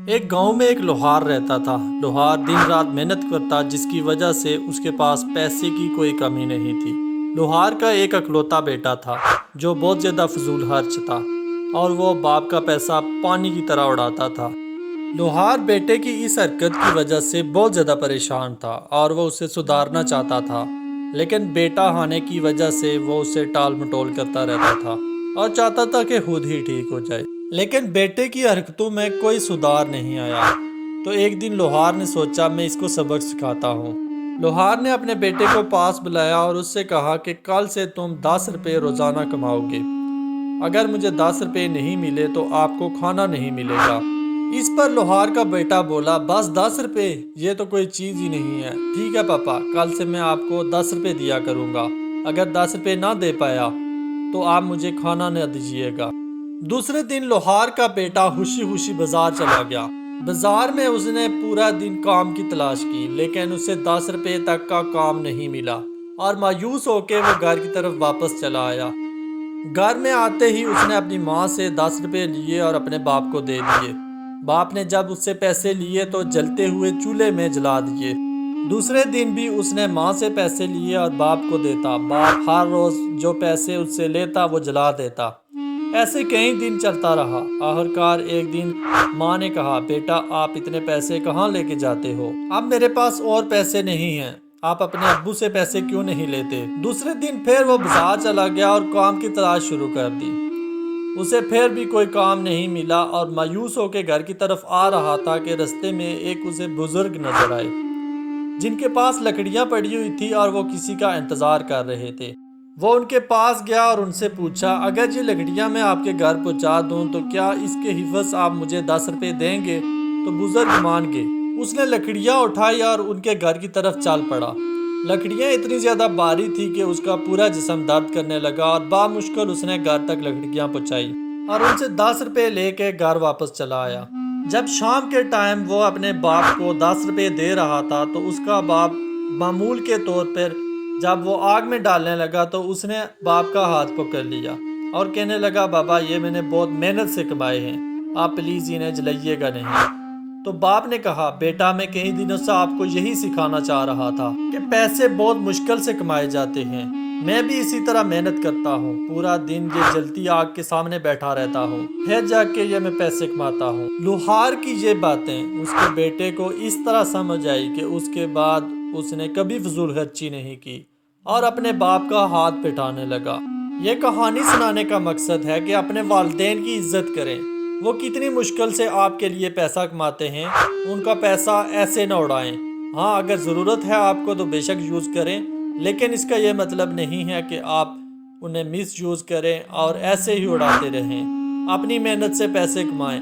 ایک گاؤں میں ایک لوہار رہتا تھا۔ لوہار دن رات محنت کرتا، جس کی وجہ سے اس کے پاس پیسے کی کوئی کمی نہیں تھی۔ لوہار کا ایک اکلوتا بیٹا تھا جو بہت زیادہ فضول خرچ تھا اور وہ باپ کا پیسہ پانی کی طرح اڑاتا تھا۔ لوہار بیٹے کی اس حرکت کی وجہ سے بہت زیادہ پریشان تھا اور وہ اسے سدھارنا چاہتا تھا، لیکن بیٹا ہونے کی وجہ سے وہ اسے ٹال مٹول کرتا رہتا تھا اور چاہتا تھا کہ خود ہی ٹھیک ہو جائے، لیکن بیٹے کی حرکتوں میں کوئی سدھار نہیں آیا۔ تو ایک دن لوہار نے سوچا میں اس کو سبق سکھاتا ہوں۔ لوہار نے اپنے بیٹے کو پاس بلایا اور اس سے کہا کہ کل سے تم 10 روپے روزانہ کماؤ گے۔ اگر مجھے 10 روپے نہیں ملے تو آپ کو کھانا نہیں ملے گا۔ اس پر لوہار کا بیٹا بولا، بس 10 روپے؟ یہ تو کوئی چیز ہی نہیں ہے۔ ٹھیک ہے پاپا، کل سے میں آپ کو 10 روپے دیا کروں گا۔ اگر 10 روپے نہ دے پایا تو آپ مجھے کھانا نہ دیجیے گا۔ دوسرے دن لوہار کا بیٹا خوشی خوشی بازار چلا گیا۔ بازار میں اس نے پورا دن کام کی تلاش کی، لیکن اسے 10 روپے تک کا کام نہیں ملا اور مایوس ہو کے وہ گھر کی طرف واپس چلا آیا۔ گھر میں آتے ہی اس نے اپنی ماں سے 10 روپے لیے اور اپنے باپ کو دے دیے۔ باپ نے جب اس سے پیسے لیے تو جلتے ہوئے چولہے میں جلا دیے۔ دوسرے دن بھی اس نے ماں سے پیسے لیے اور باپ کو دیتا۔ باپ ہر روز جو پیسے اس سے لیتا وہ جلا دیتا۔ ایسے کئی دن چلتا رہا۔ آخرکار ایک دن ماں نے کہا، بیٹا آپ اتنے پیسے کہاں لے کے جاتے ہو؟ اب میرے پاس اور پیسے نہیں ہیں، آپ اپنے ابو سے پیسے کیوں نہیں لیتے؟ دوسرے دن پھر وہ بازار چلا گیا اور کام کی تلاش شروع کر دی۔ اسے پھر بھی کوئی کام نہیں ملا اور مایوس ہو کے گھر کی طرف آ رہا تھا کہ رستے میں ایک اسے بزرگ نظر آئے جن کے پاس لکڑیاں پڑی ہوئی تھی اور وہ کسی کا انتظار کر رہے تھے۔ وہ ان کے پاس گیا اور ان سے پوچھا، اگر یہ لکڑیاں میں آپ کے گھر پہنچا دوں تو کیا اس کے حفظ آپ مجھے 10 روپے دیں گے؟ تو بزرگ مان گئے۔ اس نے لکڑیاں اٹھائی اور ان کے گھر کی طرف چل پڑا۔ لکڑیاں اتنی زیادہ بھاری تھی کہ اس کا پورا جسم درد کرنے لگا اور بامشکل اس نے گھر تک لکڑیاں پہنچائی اور ان سے 10 روپے لے کے گھر واپس چلا آیا۔ جب شام کے ٹائم وہ اپنے باپ کو 10 روپے دے رہا تھا تو اس کا باپ معمول کے طور پر جب وہ آگ میں ڈالنے لگا تو اس نے باپ کا ہاتھ پکڑ لیا اور کہنے لگا، بابا یہ میں نے بہت محنت سے کمائے ہیں، آپ پلیز انہیں جلائیے گا نہیں۔ تو باپ نے کہا، بیٹا میں کئی دنوں سے آپ کو یہی سکھانا چاہ رہا تھا کہ پیسے بہت مشکل سے کمائے جاتے ہیں۔ میں بھی اسی طرح محنت کرتا ہوں، پورا دن یہ جلتی آگ کے سامنے بیٹھا رہتا ہوں، پھر جا کے یہ میں پیسے کماتا ہوں۔ لوہار کی یہ باتیں اس کے بیٹے کو اس طرح سمجھ آئی کہ اس کے بعد اس نے کبھی فضول خرچی نہیں کی اور اپنے باپ کا ہاتھ پٹانے لگا۔ یہ کہانی سنانے کا مقصد ہے کہ اپنے والدین کی عزت کریں۔ وہ کتنی مشکل سے آپ کے لیے پیسہ کماتے ہیں، ان کا پیسہ ایسے نہ اڑائیں۔ ہاں اگر ضرورت ہے آپ کو تو بے شک یوز کریں، لیکن اس کا یہ مطلب نہیں ہے کہ آپ انہیں مس یوز کریں اور ایسے ہی اڑاتے رہیں۔ اپنی محنت سے پیسے کمائیں۔